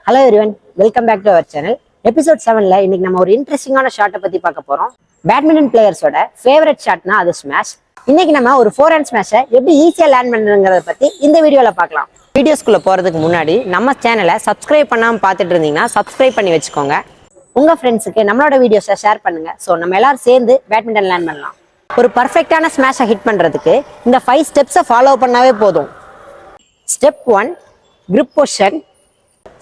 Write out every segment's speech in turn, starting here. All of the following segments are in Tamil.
Hello everyone, welcome back to our channel. Episode 7ல இன்னைக்கு நம்ம ஒரு இன்ட்ரெஸ்டிங்கான ஷாட்டை பத்தி பார்க்க போறோம். பேட்மிண்டன் பிளேயர்ஸோட ஃபேவரட் ஷாட்னா அது ஸ்மாஷ். இன்னைக்கு நம்ம ஒரு 4 ஹேண்ட் ஸ்மாஷை எப்படி ஈஸியா லேண்ட் பண்ணுறதுங்கிறத பத்தி இந்த வீடியோல பார்க்கலாம். வீடியோஸ்குள்ள போறதுக்கு முன்னாடி நம்ம சேனலை சப்ஸ்கிரைப் பண்ணாம பார்த்துட்டு இருந்தீங்கன்னா சப்ஸ்கிரைப் பண்ணி வச்சுக்கோங்க. உங்க ஃப்ரெண்ட்ஸுக்கு நம்மளோட வீடியோஸை ஷேர் பண்ணுங்க. ஸோ நம்ம எல்லாரும் சேர்ந்து பேட்மிண்டன் லேண்ட் பண்ணலாம். ஒரு பர்ஃபெக்டான ஸ்மாஷை ஹிட் பண்றதுக்கு இந்த 5 ஸ்டெப்ஸை ஃபாலோ பண்ணாவே போதும். Step 1, grip position.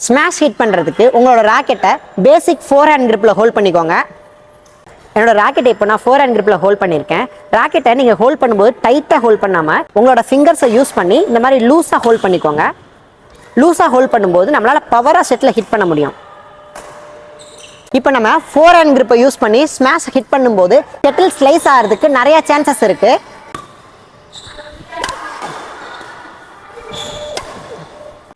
Smash hit பண்ணுறதுக்கு உங்களோட ராக்கெட்டை பேசிக் 4 ஹேண்ட் கிரிப்பில் ஹோல்ட் பண்ணிக்கோங்க. என்னோட ராக்கெட்டை இப்போ நான் 4 ஹேண்ட் கிரிப்பில் ஹோல்ட் பண்ணியிருக்கேன். ராக்கெட்டை நீங்கள் ஹோல்ட் பண்ணும்போது டைட்டாக ஹோல்ட் பண்ணாமல் உங்களோட ஃபிங்கர்ஸை யூஸ் பண்ணி இந்த மாதிரி லூஸாக ஹோல்ட் பண்ணிக்கோங்க. லூஸாக ஹோல்ட் பண்ணும்போது நம்மளால் பவராக செட்டில் ஹிட் பண்ண முடியும். இப்போ நம்ம 4 ஹேண்ட் கிரிப்பை யூஸ் பண்ணி ஸ்மாஷ் ஹிட் பண்ணும்போது செட்டில் ஸ்லைஸ் ஆகிறதுக்கு நிறையா சான்சஸ் இருக்குது.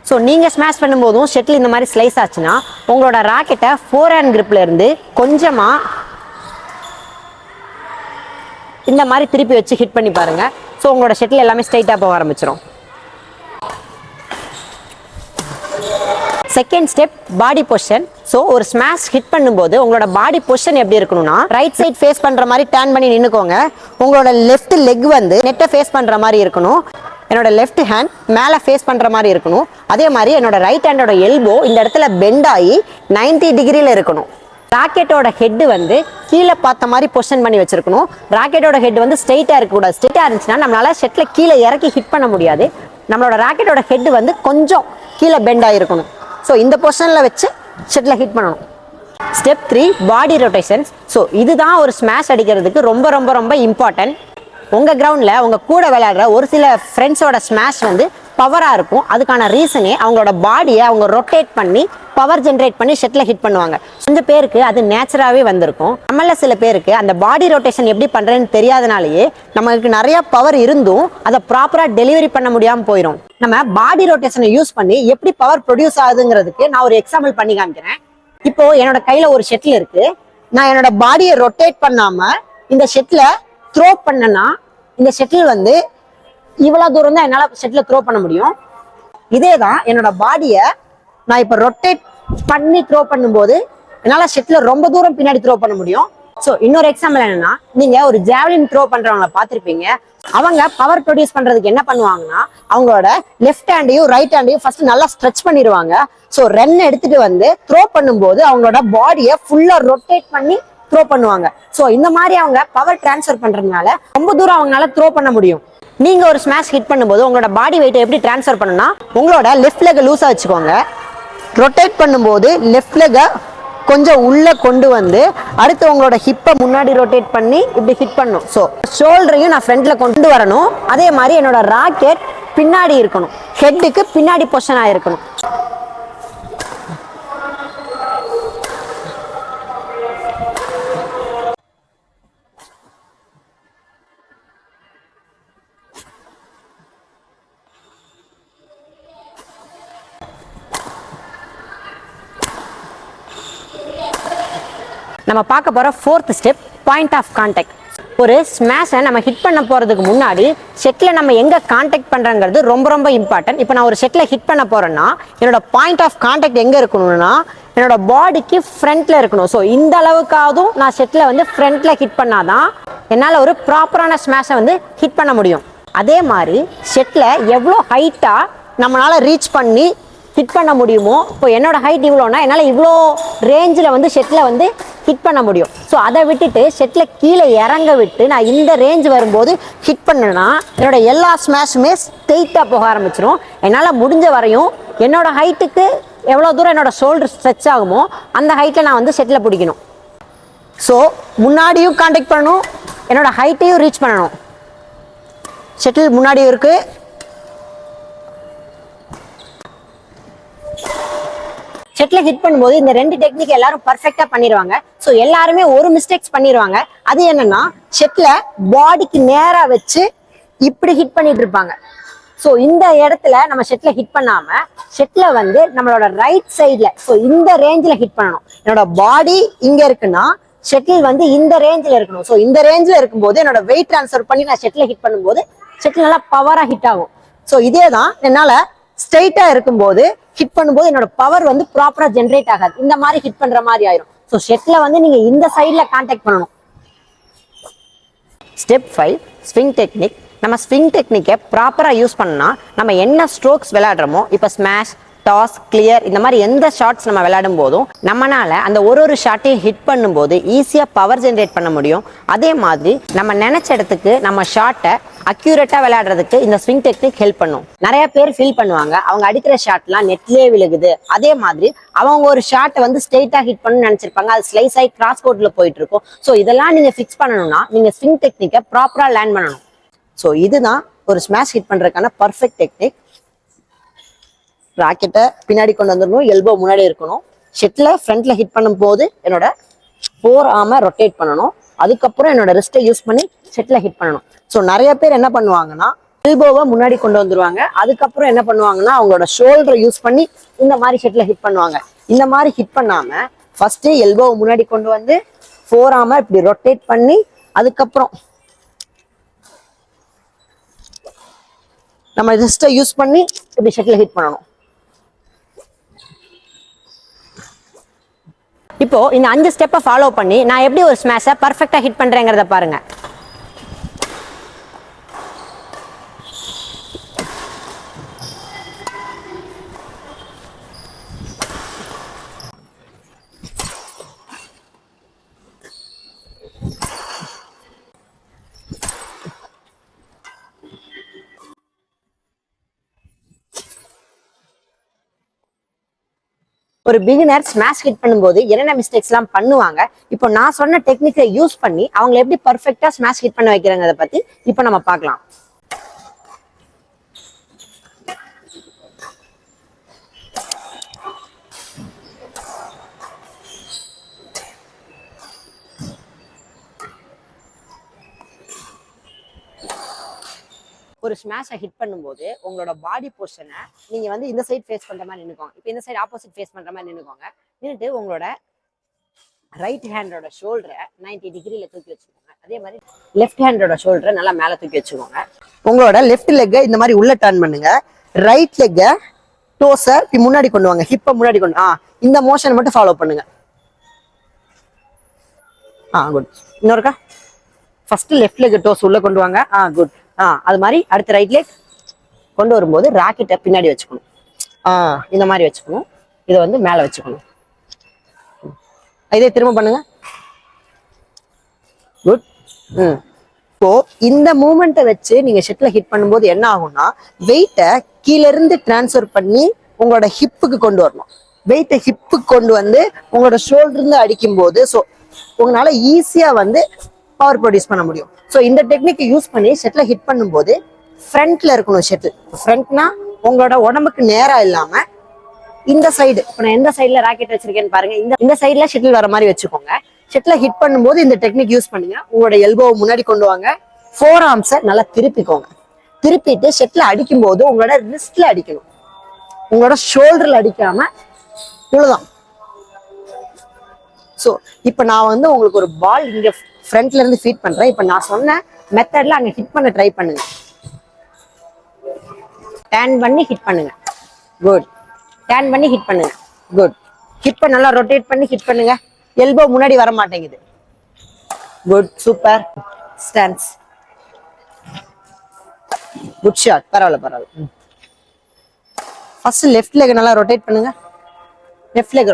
ஸோ நீங்கள் ஸ்மாஷ் பண்ணும்போதும் ஷட்டில் இந்த மாதிரி ஸ்லைஸ் ஆச்சுன்னா உங்களோட ராக்கெட்டை 4 ஹேண்ட் கிரிப்பில் இருந்து கொஞ்சமாக இந்த மாதிரி திருப்பி வச்சு ஹிட் பண்ணி பாருங்க. ஸோ உங்களோட ஷட்டில் எல்லாமே ஸ்ட்ரைட்டாக போக ஆரம்பிச்சிடும். செகண்ட் ஸ்டெப், பாடி பொசிஷன். ஸோ ஒரு ஸ்மாஷ் ஹிட் பண்ணும்போது உங்களோட பாடி பொசிஷன் எப்படி இருக்கணும்னா ரைட் சைட் ஃபேஸ் பண்ணுற மாதிரி டர்ன் பண்ணி நின்றுக்கோங்க. உங்களோட லெஃப்ட் லெக் வந்து நெட்டை ஃபேஸ் பண்ணுற மாதிரி இருக்கணும். என்னோட லெஃப்ட் ஹேண்ட் மேலே ஃபேஸ் பண்ணுற மாதிரி இருக்கணும். அதே மாதிரி என்னோட ரைட் ஹேண்டோட எல்போ இந்த இடத்துல பெண்ட் ஆகி 90 டிகிரியில் இருக்கணும். ராக்கெட்டோட ஹெட் வந்து கீழே பார்த்த மாதிரி பொசிஷன் பண்ணி வச்சிருக்கணும். ராக்கெட்டோட ஹெட் வந்து ஸ்ட்ரெயிட்டாக இருக்கக்கூடாது. ஸ்ட்ரெயிட்டாக இருந்துச்சுன்னா நம்மளால ஷட்டில் கீழே இறக்கி ஹிட் பண்ண முடியாது. நம்மளோட ராக்கெட்டோட ஹெட் வந்து கொஞ்சம் கீழே பெண்ட் ஆகிருக்கணும். ஸோ இந்த பொசிஷனில் வச்சு ஷட்டில் ஹிட் பண்ணணும். ஸ்டெப் 3, பாடி ரொட்டேஷன்ஸ். ஸோ இதுதான் ஒரு ஸ்மாஷ் அடிக்கிறதுக்கு ரொம்ப ரொம்ப ரொம்ப இம்பார்ட்டன்ட். உங்கள் கிரவுண்டில் உங்கள் கூட விளையாடுற ஒரு சில ஃப்ரெண்ட்ஸோட ஸ்மாஷ் வந்து பவராக இருக்கும். அதுக்கான ரீசனே அவங்களோட பாடியை அவங்க ரொட்டேட் பண்ணி பவர் ஜென்ரேட் பண்ணி ஷட்டில் ஹிட் பண்ணுவாங்க. கொஞ்சம் பேருக்கு அது நேச்சுராகவே வந்திருக்கும். நம்மள சில பேருக்கு அந்த பாடி ரொட்டேஷன் எப்படி பண்ணுறதுன்னு தெரியாதனாலேயே நமக்கு நிறைய பவர் இருந்தும் அதை ப்ராப்பராக டெலிவரி பண்ண முடியாமல் போயிடும். நம்ம பாடி ரொட்டேஷனை யூஸ் பண்ணி எப்படி பவர் ப்ரொடியூஸ் ஆகுதுங்கிறதுக்கு நான் ஒரு எக்ஸாம்பிள் பண்ணி காமிக்கிறேன். இப்போ என்னோட கையில் ஒரு ஷட்டில் இருக்கு. நான் என்னோட பாடியை ரொட்டேட் பண்ணாமல் இந்த ஷட்டில் த்ரோ பண்ணனா இந்த ஷட்டில் வந்து இவ்வளவு தூரம் தான் என்னால் ஷட்டில் த்ரோ பண்ண முடியும். இதே தான் என்னோட பாடியை நான் இப்போ ரொட்டேட் பண்ணி த்ரோ பண்ணும்போது என்னால் ஷட்டில் ரொம்ப தூரம் பின்னாடி த்ரோ பண்ண முடியும். ஸோ இன்னொரு எக்ஸாம்பிள் என்னன்னா, நீங்க ஒரு ஜாவலின் த்ரோ பண்றவங்களை பார்த்துருப்பீங்க. அவங்க பவர் ப்ரொடியூஸ் பண்றதுக்கு என்ன பண்ணுவாங்கன்னா அவங்களோட லெஃப்ட் ஹேண்டையும் ரைட் ஹேண்டையும் ஃபர்ஸ்ட் நல்லா ஸ்ட்ரெச் பண்ணிடுவாங்க. ஸோ ரன் எடுத்துட்டு வந்து த்ரோ பண்ணும்போது அவங்களோட பாடியை ஃபுல்லா ரொட்டேட் பண்ணி த்ரோ பண்ணுவாங்க. ஸோ இந்த மாதிரி அவங்க பவர் டிரான்ஸ்ஃபர் பண்றதுனால ரொம்ப தூரம் அவங்களால த்ரோ பண்ண முடியும். நீங்க ஒரு ஸ்மாஷ் ஹிட் பண்ணும்போது உங்களோட பாடி வெயிட்டை எப்படி டிரான்ஸ்ஃபர் பண்ணணும்னா உங்களோட லெஃப்ட் லெக் லூஸா வச்சுக்கோங்க. ரொட்டேட் பண்ணும்போது லெஃப்ட் லெக்கை கொஞ்சம் உள்ள கொண்டு வந்து அடுத்து உங்களோட ஹிப்பை முன்னாடி ரொட்டேட் பண்ணி இப்படி ஹிட் பண்ணணும். ஸோ ஷோல்டரையும் நான் ஃப்ரண்ட்ல கொண்டு வரணும். அதே மாதிரி என்னோட ராக்கெட் பின்னாடி இருக்கணும், ஹெட்டுக்கு பின்னாடி பொசிஷன் ஆயிருக்கணும். நம்ம பார்க்க போகிற 4th step, point of contact. ஒரு ஸ்மாஷை நம்ம ஹிட் பண்ண போகிறதுக்கு முன்னாடி ஷட்டில் நம்ம எங்கே கான்டாக்ட் பண்ணுறங்கிறது ரொம்ப ரொம்ப இம்பார்ட்டன்ட். இப்போ நான் ஒரு ஷட்டில் ஹிட் பண்ண போகிறேன்னா என்னோட பாயிண்ட் ஆஃப் கான்டாக்ட் எங்கே இருக்கணும்னா என்னோட பாடிக்கு ஃப்ரண்ட்டில் இருக்கணும். ஸோ இந்த அளவுக்காவதும் நான் ஷட்டில் வந்து ஃப்ரண்ட்டில் ஹிட் பண்ணாதான் என்னால் ஒரு ப்ராப்பரான ஸ்மாஷை வந்து ஹிட் பண்ண முடியும். அதே மாதிரி ஷட்டில் எவ்வளோ ஹைட்டாக நம்மளால் ரீச் பண்ணி ஹிட் பண்ண முடியுமோ, இப்போ என்னோட ஹைட் இவ்வளோனா என்னால் இவ்வளோ ரேஞ்சில் வந்து ஷட்டில் வந்து ஹிட் பண்ண முடியும். ஸோ அதை விட்டுட்டு ஷட்டில் கீழே இறங்க விட்டு நான் இந்த ரேஞ்ச் வரும்போது ஹிட் பண்ணேன்னா என்னோட எல்லா ஸ்மாஷுமே ஸ்ட்ரெயிட்டாக போக ஆரம்பிச்சிடும். என்னால் முடிஞ்ச வரையும் என்னோட ஹைட்டுக்கு எவ்வளோ தூரம் என்னோட ஷோல்டர் ஸ்ட்ரெச் ஆகுமோ அந்த ஹைட்டில் நான் வந்து ஷட்டில் பிடிக்கணும். ஸோ முன்னாடியும் கான்டாக்ட் பண்ணணும், என்னோட ஹைட்டையும் ரீச் பண்ணணும். ஷட்டில் முன்னாடியும் இருக்குது. ஷட்டில் ஹிட் பண்ணும்போது இந்த 2 டெக்னிக் எல்லாரும் பர்ஃபெக்டா பண்ணிடுவாங்க. ஸோ எல்லாருமே ஒரு மிஸ்டேக்ஸ் பண்ணிடுவாங்க. அது என்னன்னா ஷட்டில் பாடிக்கு நேரா வச்சு இப்படி ஹிட் பண்ணிட்டு இருப்பாங்க. ஸோ இந்த இடத்துல நம்ம ஷட்டில் ஹிட் பண்ணாம ஷட்டில் வந்து நம்மளோட ரைட் சைட்ல, ஸோ இந்த ரேஞ்சில் ஹிட் பண்ணணும். என்னோட பாடி இங்க இருக்குன்னா ஷட்டில் வந்து இந்த ரேஞ்சில் இருக்கணும். ஸோ இந்த ரேஞ்சில் இருக்கும்போது என்னோட வெயிட் ட்ரான்ஸ்ஃபர் பண்ணி நான் ஷட்டில் ஹிட் பண்ணும்போது ஷட்டில் நல்லா பவரா ஹிட் ஆகும். ஸோ இதே தான் என்னால் ஸ்ட்ரெயிட்டா இருக்கும்போது ஹிட் பண்ணும்போது என்னோட பவர் வந்து ப்ராப்பரா ஜென்ரேட் ஆகாது. இந்த மாதிரி ஹிட் பண்ற மாதிரி ஆயிரும். ஸோ ஷெட்ல வந்து நீங்க இந்த சைட்ல கான்டாக்ட் பண்ணணும். Step 5 swing technique. நம்ம ஸ்விங் டெக்னிக்கை ப்ராப்பரா யூஸ் பண்ணா நம்ம என்ன ஸ்ட்ரோக்ஸ் விளையாடுறோமோ, இப்போ ஸ்மாஷ், டாஸ், கிளியர் இந்த மாதிரி எந்த ஷாட்ஸ் நம்ம விளையாடும் போதும் நம்மனால அந்த ஒரு ஷாட்டையும் ஹிட் பண்ணும்போது ஈஸியா பவர் ஜென்ரேட் பண்ண முடியும். அதே மாதிரி நம்ம நினைச்ச இடத்துக்கு நம்ம ஷாட்டை அக்யூரேட்டா விளையாடுறதுக்கு இந்த ஸ்விங் டெக்னிக் ஹெல்ப் பண்ணும். நிறைய பேர் ஃபீல் பண்ணுவாங்க அவங்க அடிக்கிற ஷாட்லாம் நெட்லயே விழுகுது. அதே மாதிரி அவங்க ஒரு ஷாட்டை வந்து ஸ்ட்ரெயிட்டா ஹிட் பண்ணணும்னு நினைச்சிருப்பாங்க, அது ஸ்லைஸ் ஆகி கிராஸ் கோட்ல போயிட்டு இருக்கும். ஸோ இதெல்லாம் நீங்க ஃபிக்ஸ் பண்ணணும்னா நீங்க ஸ்விங் டெக்னிக்கை ப்ராப்பரா லேர்ன் பண்ணணும். ஸோ இதுதான் ஒரு ஸ்மாஷ் ஹிட் பண்றதுக்கான பர்ஃபெக்ட் டெக்னிக். ராக்கெட்டை பின்னாடி கொண்டு வந்துடணும், எல்போ முன்னாடி இருக்கணும். ஷெட்ல ஃப்ரண்ட்ல ஹிட் பண்ணும் போது என்னோட ஃபோர் ஆர்மை ரொட்டேட் பண்ணணும். அதுக்கப்புறம் என்னோட ரிஸ்ட்டை யூஸ் பண்ணி ஷெட்ல ஹிட் பண்ணணும். ஸோ நிறைய பேர் என்ன பண்ணுவாங்கன்னா எல்போவை முன்னாடி கொண்டு வந்துருவாங்க. அதுக்கப்புறம் என்ன பண்ணுவாங்கன்னா அவங்களோட ஷோல்டரை யூஸ் பண்ணி இந்த மாதிரி ஷெட்ல ஹிட் பண்ணுவாங்க. இந்த மாதிரி ஹிட் பண்ணாம ஃபர்ஸ்ட் எல்போவை முன்னாடி கொண்டு வந்து ஃபோர் ஆர்மை இப்படி ரொட்டேட் பண்ணி அதுக்கப்புறம் நம்ம ரிஸ்ட்டை யூஸ் பண்ணி இப்படி ஷெட்ல ஹிட் பண்ணணும். இப்போ இந்த 5 ஸ்டெப்பை ஃபாலோ பண்ணி நான் எப்படி ஒரு ஸ்மாஷை பர்ஃபெக்டா ஹிட் பண்றேங்கிறத பாருங்க. ஒரு பிகினர் ஸ்மாஷ் ஹிட் பண்ணும்போது என்னென்ன மிஸ்டேக்ஸ் எல்லாம் பண்ணுவாங்க, இப்போ நான் சொன்ன டெக்னிக்கை யூஸ் பண்ணி அவங்க எப்படி பர்ஃபெக்டா ஸ்மாஷ் ஹிட் பண்ண வைக்கிறாங்க பத்தி இப்போ நம்ம பார்க்கலாம். ஒரு ஸ்மாஷை ஹிட் பண்ணும்போது உங்களோட பாடி பொசிஷனை நீங்க வந்து இந்த சைட் ஃபேஸ் பண்ற மாதிரி நின்னுக்கோங்க. இப்போ இந்த சைடு ஆப்போசிட் ஃபேஸ் பண்ற மாதிரி நின்னுக்கோங்க. நின்னுட்டு உங்களோட ரைட் ஹேண்டோட ஷோல்டரை 90 டிகிரில தூக்கி வச்சுக்கோங்க. அதே மாதிரி லெஃப்ட் ஹேண்டோட ஷோல்டரை நல்லா மேல தூக்கி வச்சுக்கோங்க. உங்களோட லெஃப்ட் லெக்கை இந்த மாதிரி உள்ள டர்ன் பண்ணுங்க. ரைட் லெக்கை டோஸை இப்படி முன்னாடி கொண்டு வாங்க. ஹிப்பை முன்னாடி கொண்டு இந்த மோஷன் மட்டும் ஃபாலோ பண்ணுங்க. குட். இன்னொருக்கா ஃபர்ஸ்ட் லெஃப்ட் லெக் டோஸ் உள்ள கொண்டு வாங்க. குட். அது மாதிரி அடுத்த ரைட் லெக் கொண்டு வரும்போது ராக்கெட்டை பின்னாடி வச்சுக்கணும். இந்த மாதிரி வச்சுக்கணும். இதை வந்து மேல வச்சுக்கணும். இதே திரும்ப பண்ணுங்க. குட். இப்போ இந்த மூமெண்ட்டை வச்சு நீங்க ஷெட்ல ஹிட் பண்ணும்போது என்ன ஆகும்னா வெயிட்டை கீழ இருந்து டிரான்ஸ்ஃபர் பண்ணி உங்களோட ஹிப்புக்கு கொண்டு வரணும். வெயிட்டை ஹிப்புக்கு கொண்டு வந்து உங்களோட ஷோல்டர் இருந்து அடிக்கும் போது ஸோ உங்களால ஈஸியா வந்து பவர் ப்ரொடியூஸ் பண்ண முடியும். ஸோ இந்த டெக்னிக் யூஸ் பண்ணி ஷெட்ல ஹிட் பண்ணும்போது ஃப்ரண்ட்ல இருக்கணும். ஷெட்டில் ஃப்ரண்ட்னா உங்களோட உடம்புக்கு நேரா இல்லாம இந்த சைடு, இப்போ நான் எந்த சைட்ல ராக்கெட் வச்சிருக்கேன்னு பாருங்க. இந்த சைட்ல ஷெட்டில் வர மாதிரி வச்சுக்கோங்க. ஷெட்ல ஹிட் பண்ணும்போது இந்த டெக்னிக் யூஸ் பண்ணுங்க. உங்களோட எல்போவை முன்னாடி கொண்டு வாங்க. ஃபோர் ஆர்ம்ஸை நல்லா திருப்பிக்கோங்க. திருப்பிட்டு ஷெட்ல அடிக்கும் போது உங்களோட ரிஸ்ட்ல அடிக்கணும். உங்களோட ஷோல்டர்ல அடிக்காம இவ்வளவுதான். ஸோ இப்போ நான் வந்து உங்களுக்கு ஒரு பால் இங்க ஃப்ரண்ட்ல இருந்து ஃபீட் பண்றேன். இப்போ நான் சொன்ன மெத்தட்ல அங்க ஹிட் பண்ண ட்ரை பண்ணுங்க. டர்ன் பண்ணி ஹிட் பண்ணுங்க. குட். டர்ன் பண்ணி ஹிட் பண்ணுங்க. குட். ஹிப்பை நல்லா ரொட்டேட் பண்ணி ஹிட் பண்ணுங்க. எல்போ முன்னாடி வர மாட்டேங்குது. Good. Super. Stance. Good shot. பரவாயில்ல. ஃபர்ஸ்ட் லெஃப்ட் லெக் நல்லா ரொட்டேட் பண்ணுங்க. Left leg.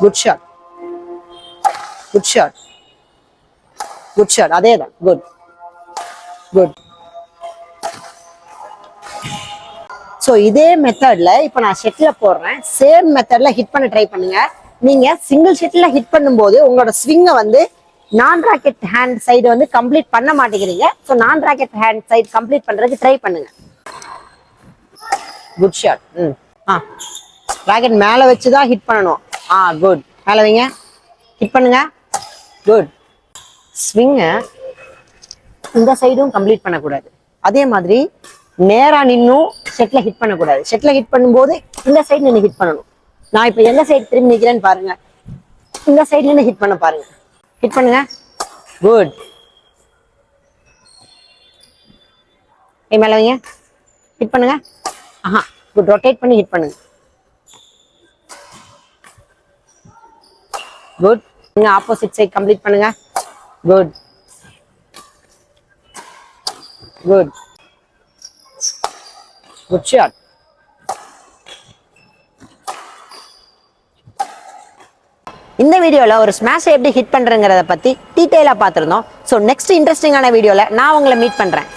Good shot. Good shot. Good shot. அதேதான். குட். குட். ஸோ இதே மெத்தட்ல இப்போ நான் ஷெட்ல போடுறேன். சேம் மெத்தட்ல ஹிட் பண்ண ட்ரை பண்ணுங்க. நீங்க சிங்கிள் ஷெட்ல ஹிட் பண்ணும்போது உங்களோட ஸ்விங்கை வந்து நான் ராக்கெட் ஹேண்ட் சைடு வந்து கம்ப்ளீட் பண்ண மாட்டேங்கிறீங்க. ஸோ நான் ராக்கெட் ஹேண்ட் சைடு கம்ப்ளீட் பண்றதுக்கு ட்ரை பண்ணுங்க. Good shot. ராக்கெட் மேல வச்சுதான் ஹிட் பண்ணணும். குட். மேல வைங்க. ஹிட் பண்ணுங்க. குட். ஸ்விங்கை இந்த சைடும் கம்ப்ளீட் பண்ணக்கூடாது. அதே மாதிரி நேரா நின்னும் ஷெட்ல ஹிட் பண்ணக்கூடாது. ஷெட்ல ஹிட் பண்ணும்போது இந்த சைடு நின்று ஹிட் பண்ணணும். நான் இப்போ எந்த சைடு திரும்பி நிற்கிறேன்னு பாருங்க. இந்த சைட்ல இருந்து ஹிட் பண்ண பாருங்க. ஹிட் பண்ணுங்க. குட். மேல வைங்க. ஹிட் பண்ணுங்க. குட். ரொட்டேட் பண்ணி ஹிட் பண்ணுங்க. குட். நீங்க ஆப்போசிட் சைடு கம்ப்ளீட் பண்ணுங்க. Good good good shot. இந்த வீடியோல ஒரு ஸ்மாஷ் எப்படி ஹிட் பண்றேங்கிறத பத்தி டீடைலா பார்த்திருந்தோம். ஸோ நெக்ஸ்ட் இன்ட்ரெஸ்டிங்கான வீடியோல நான் உங்களை மீட் பண்றேன்.